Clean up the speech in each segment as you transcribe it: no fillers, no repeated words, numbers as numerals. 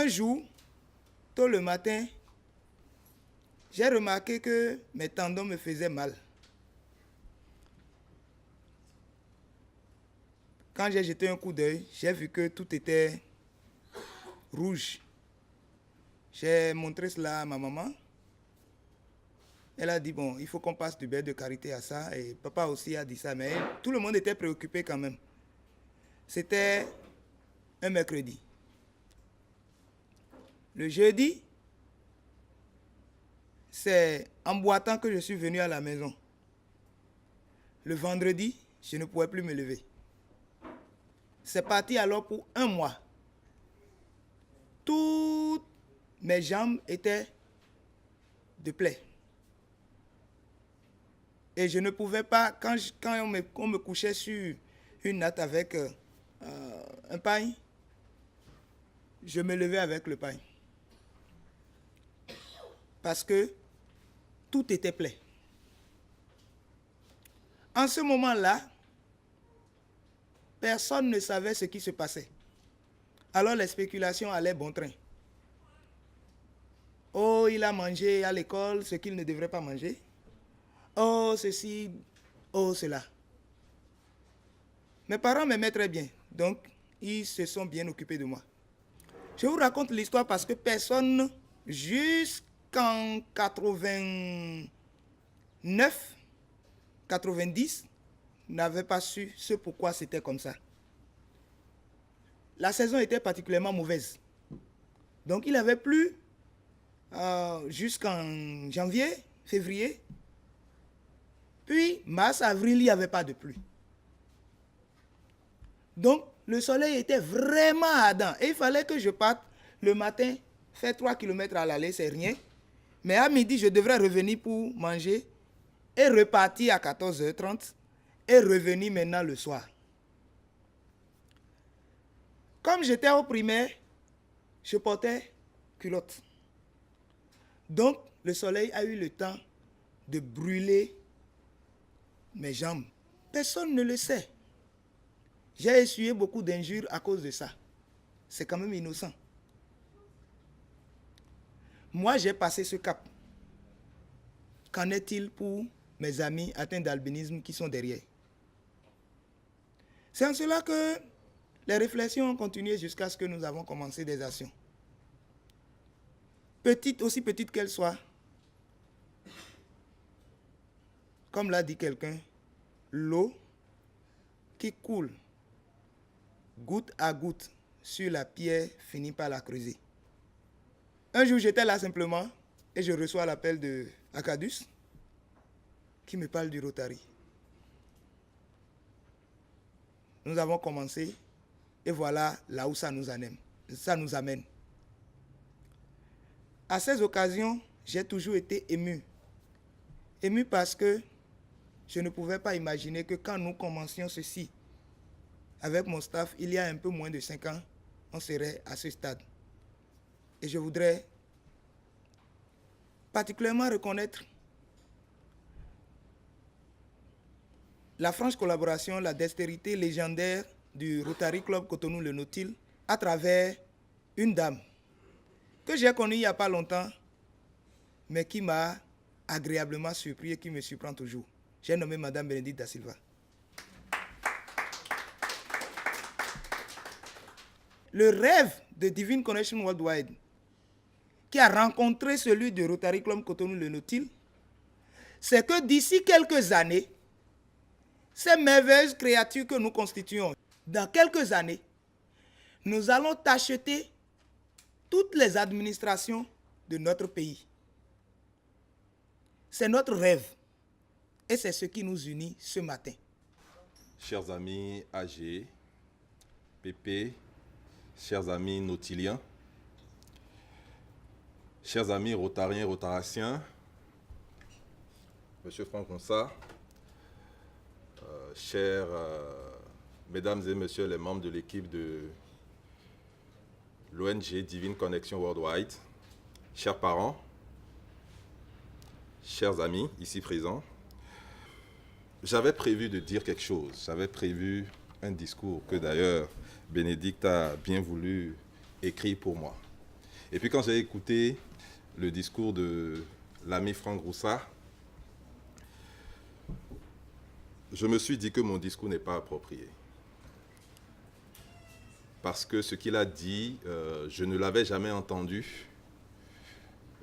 Un jour, tôt le matin, j'ai remarqué que mes tendons me faisaient mal. Quand j'ai jeté un coup d'œil, j'ai vu que tout était rouge. J'ai montré cela à ma maman. Elle a dit, bon, il faut qu'on passe du beurre de karité à ça. Et papa aussi a dit ça, mais tout le monde était préoccupé quand même. C'était un mercredi. Le jeudi, c'est en boitant que je suis venu à la maison. Le vendredi, je ne pouvais plus me lever. C'est parti alors pour un mois. Toutes mes jambes étaient de plaies. Et je ne pouvais pas, quand on me couchait sur une natte avec un paille, je me levais avec le paille. Parce que tout était plein. En ce moment-là, personne ne savait ce qui se passait. Alors les spéculations allaient bon train. Oh, il a mangé à l'école ce qu'il ne devrait pas manger. Oh, ceci, oh, cela. Mes parents m'aimaient très bien, donc ils se sont bien occupés de moi. Je vous raconte l'histoire parce que personne, jusqu'en 89, 90, n'avait pas su ce pourquoi c'était comme ça. La saison était particulièrement mauvaise. Donc il avait plu jusqu'en janvier, février. Puis mars, avril, il n'y avait pas de pluie. Donc le soleil était vraiment ardent. Et il fallait que je parte le matin, faire 3 km à l'aller, c'est rien. Mais à midi, je devrais revenir pour manger et repartir à 14h30 et revenir maintenant le soir. Comme j'étais au primaire, je portais culotte. Donc, le soleil a eu le temps de brûler mes jambes. Personne ne le sait. J'ai essuyé beaucoup d'injures à cause de ça. C'est quand même innocent. Moi, j'ai passé ce cap. Qu'en est-il pour mes amis atteints d'albinisme qui sont derrière? C'est en cela que les réflexions ont continué jusqu'à ce que nous avons commencé des actions. Petites, aussi petites qu'elles soient. Comme l'a dit quelqu'un, l'eau qui coule goutte à goutte sur la pierre finit par la creuser. Un jour, j'étais là simplement et je reçois l'appel de Acadus qui me parle du Rotary. Nous avons commencé et voilà là où ça nous amène. À ces occasions, j'ai toujours été ému. Ému parce que je ne pouvais pas imaginer que quand nous commencions ceci, avec mon staff, il y a un peu moins de 5 ans, on serait à ce stade. Et je voudrais particulièrement reconnaître la franche collaboration, la dextérité légendaire du Rotary Club Cotonou-Le Nautile à travers une dame que j'ai connue il n'y a pas longtemps, mais qui m'a agréablement surpris et qui me surprend toujours. J'ai nommé Madame Bénédicte Da Silva. Le rêve de Divine Connection Worldwide, qui a rencontré celui de Rotary Club Cotonou-Le Nautile, c'est que d'ici quelques années, ces merveilleuses créatures que nous constituons, dans quelques années, nous allons acheter toutes les administrations de notre pays. C'est notre rêve et c'est ce qui nous unit ce matin. Chers amis AG, PP, chers amis nautiliens, chers amis rotariens, rotaraciens, Monsieur Franck Onsard, chers mesdames et messieurs les membres de l'équipe de l'ONG Divine Connection Worldwide, chers parents, chers amis ici présents, j'avais prévu de dire quelque chose, j'avais prévu un discours que d'ailleurs Bénédicte a bien voulu écrire pour moi. Et puis quand j'ai écouté le discours de l'ami Franck Roussat, je me suis dit que mon discours n'est pas approprié. Parce que ce qu'il a dit, je ne l'avais jamais entendu.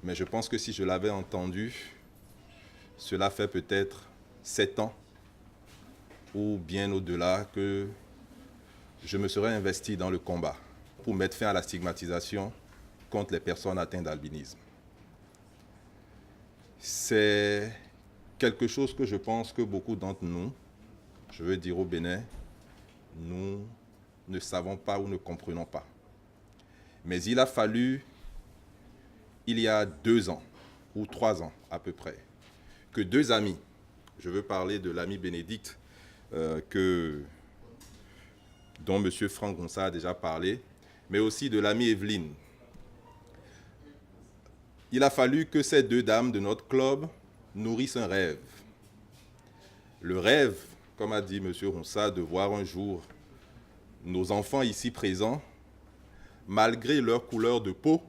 Mais je pense que si je l'avais entendu, cela fait peut-être 7 ans ou bien au-delà que je me serais investi dans le combat pour mettre fin à la stigmatisation contre les personnes atteintes d'albinisme. C'est quelque chose que je pense que beaucoup d'entre nous, je veux dire au Bénin, nous ne savons pas ou ne comprenons pas. Mais il a fallu, il y a 2 ans ou 3 ans à peu près, que 2 amis, je veux parler de l'ami Bénédicte, dont M. Franck Roussat a déjà parlé, mais aussi de l'ami Evelyne. Il a fallu que ces 2 dames de notre club nourrissent un rêve. Le rêve, comme a dit M. Roussat, de voir un jour nos enfants ici présents, malgré leur couleur de peau,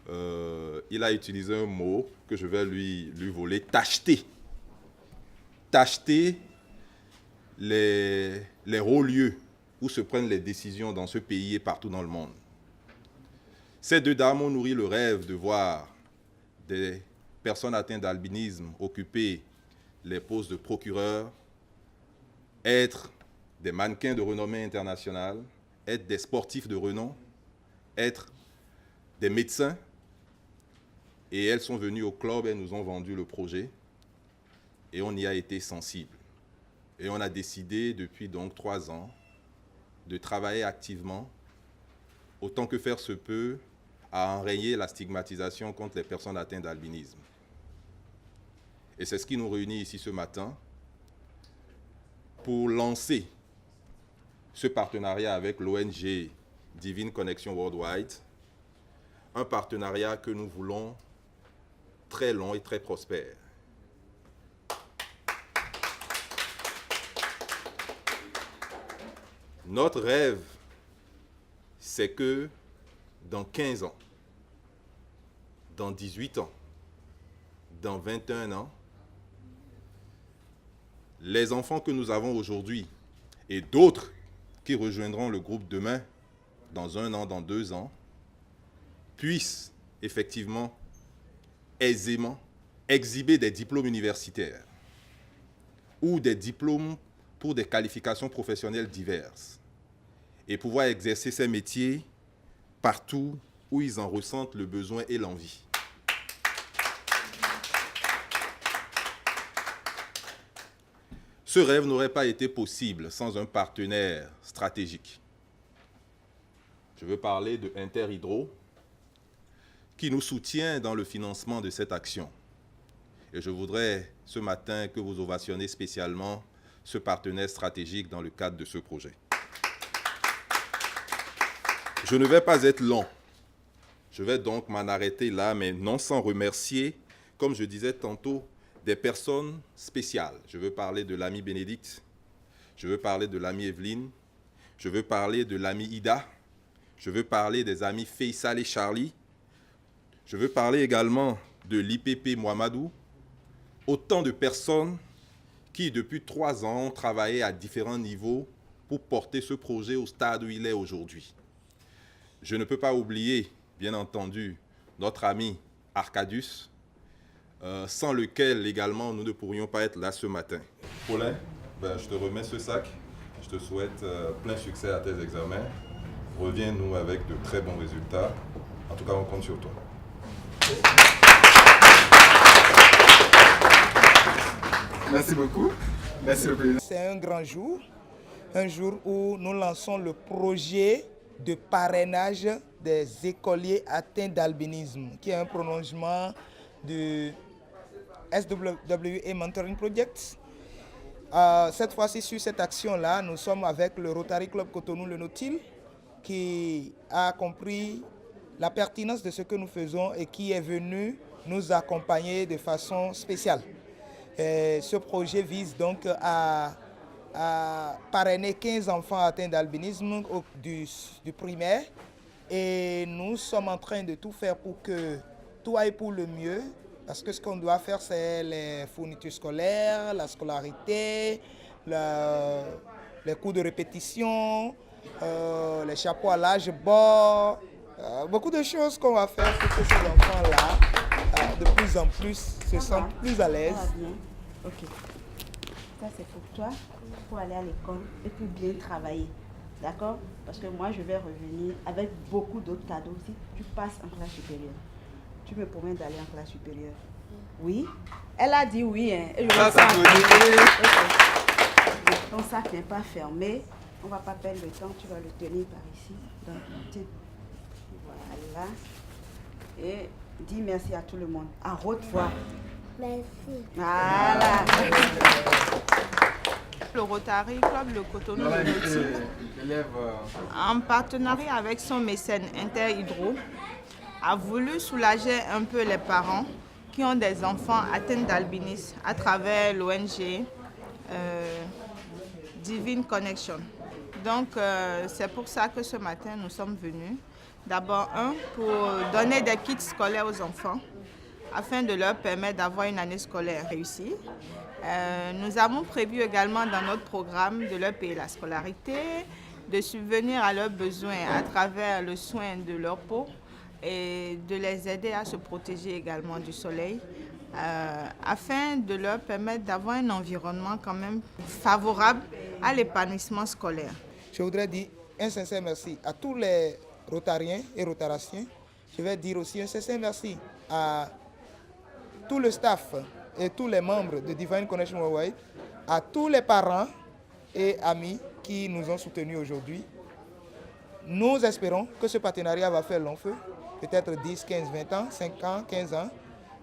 il a utilisé un mot que je vais lui voler, tacheter. Tacheter les hauts lieux où se prennent les décisions dans ce pays et partout dans le monde. Ces 2 dames ont nourri le rêve de voir des personnes atteintes d'albinisme occuper les postes de procureur, être des mannequins de renommée internationale, être des sportifs de renom, être des médecins. Et elles sont venues au club, elles nous ont vendu le projet et on y a été sensible. Et on a décidé depuis donc 3 ans de travailler activement, autant que faire se peut, à enrayer la stigmatisation contre les personnes atteintes d'albinisme. Et c'est ce qui nous réunit ici ce matin pour lancer ce partenariat avec l'ONG Divine Connection Worldwide, un partenariat que nous voulons très long et très prospère. Notre rêve, c'est que dans 15 ans, dans 18 ans, dans 21 ans, les enfants que nous avons aujourd'hui et d'autres qui rejoindront le groupe demain, dans 1 an, dans 2 ans, puissent effectivement aisément exhiber des diplômes universitaires ou des diplômes pour des qualifications professionnelles diverses et pouvoir exercer ces métiers partout où ils en ressentent le besoin et l'envie. Ce rêve n'aurait pas été possible sans un partenaire stratégique. Je veux parler de Interhydro, qui nous soutient dans le financement de cette action. Et je voudrais ce matin que vous ovationnez spécialement ce partenaire stratégique dans le cadre de ce projet. Je ne vais pas être long. Je vais donc m'en arrêter là, mais non sans remercier, comme je disais tantôt, des personnes spéciales. Je veux parler de l'ami Bénédicte, je veux parler de l'ami Evelyne, je veux parler de l'ami Ida, je veux parler des amis Faisal et Charlie, je veux parler également de l'IPP Mohamedou, autant de personnes qui, depuis 3 ans, ont travaillé à différents niveaux pour porter ce projet au stade où il est aujourd'hui. Je ne peux pas oublier, bien entendu, notre ami Arcadius, sans lequel également nous ne pourrions pas être là ce matin. Paulin, je te remets ce sac. Je te souhaite plein succès à tes examens. Reviens-nous avec de très bons résultats. En tout cas, on compte sur toi. Merci beaucoup. Merci le président. C'est un grand jour, un jour où nous lançons le projet de parrainage des écoliers atteints d'albinisme, qui est un prolongement du SWA Mentoring Project. Cette fois-ci, sur cette action-là, nous sommes avec le Rotary Club Cotonou-Le Nautil, qui a compris la pertinence de ce que nous faisons et qui est venu nous accompagner de façon spéciale. Ce projet vise donc à parrainer 15 enfants atteints d'albinisme du primaire Et nous sommes en train de tout faire pour que tout aille pour le mieux. Parce que ce qu'on doit faire, c'est les fournitures scolaires, la scolarité, les cours de répétition, les chapeaux à l'âge bord, beaucoup de choses qu'on va faire pour que ces enfants-là, de plus en plus, se sentent plus à l'aise. Ça va bien. Ok. Ça, c'est pour toi, pour aller à l'école et pour bien travailler. D'accord? Parce que moi, je vais revenir avec beaucoup d'autres cadeaux. Si tu passes en classe supérieure, tu me promets d'aller en classe supérieure. Oui? Elle a dit oui, hein. Et je Ah, ça peut Okay. Ton sac n'est pas fermé. On ne va pas perdre le temps. Tu vas le tenir par ici. Donc, voilà. Et dis merci à tout le monde. À haute voix. Merci. Voilà. Le Rotary Club Le Cotonou Voilà, de Nautil, l'élève. en partenariat avec son mécène Interhydro, a voulu soulager un peu les parents qui ont des enfants atteints d'albinisme à travers l'ONG Divine Connection. Donc, c'est pour ça que ce matin, nous sommes venus. D'abord, pour donner des kits scolaires aux enfants, afin de leur permettre d'avoir une année scolaire réussie. Nous avons prévu également dans notre programme de leur payer la scolarité, de subvenir à leurs besoins à travers le soin de leur peau et de les aider à se protéger également du soleil, afin de leur permettre d'avoir un environnement quand même favorable à l'épanouissement scolaire. Je voudrais dire un sincère merci à tous les rotariens et rotaraciens. Je vais dire aussi un sincère merci à tout le staff et tous les membres de Divine Connection Worldwide, à tous les parents et amis qui nous ont soutenus aujourd'hui. Nous espérons que ce partenariat va faire long feu, peut-être 10, 15, 20 ans, 5 ans, 15 ans,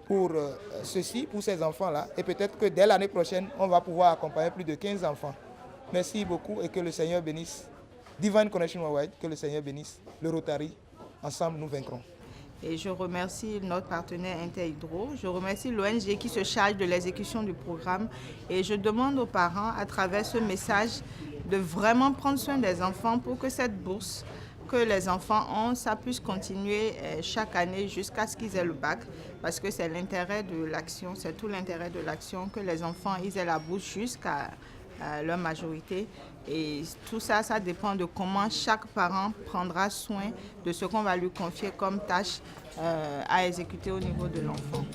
pour ceci, pour ces enfants-là. Et peut-être que dès l'année prochaine, on va pouvoir accompagner plus de 15 enfants. Merci beaucoup et que le Seigneur bénisse Divine Connection Worldwide, que le Seigneur bénisse le Rotary. Ensemble, nous vaincrons. Et je remercie notre partenaire Interhydro, je remercie l'ONG qui se charge de l'exécution du programme et je demande aux parents à travers ce message de vraiment prendre soin des enfants pour que cette bourse que les enfants ont, ça puisse continuer chaque année jusqu'à ce qu'ils aient le bac, parce que c'est l'intérêt de l'action, c'est tout l'intérêt de l'action que les enfants ils aient la bourse jusqu'à leur majorité. Et tout ça, ça dépend de comment chaque parent prendra soin de ce qu'on va lui confier comme tâche à exécuter au niveau de l'enfant.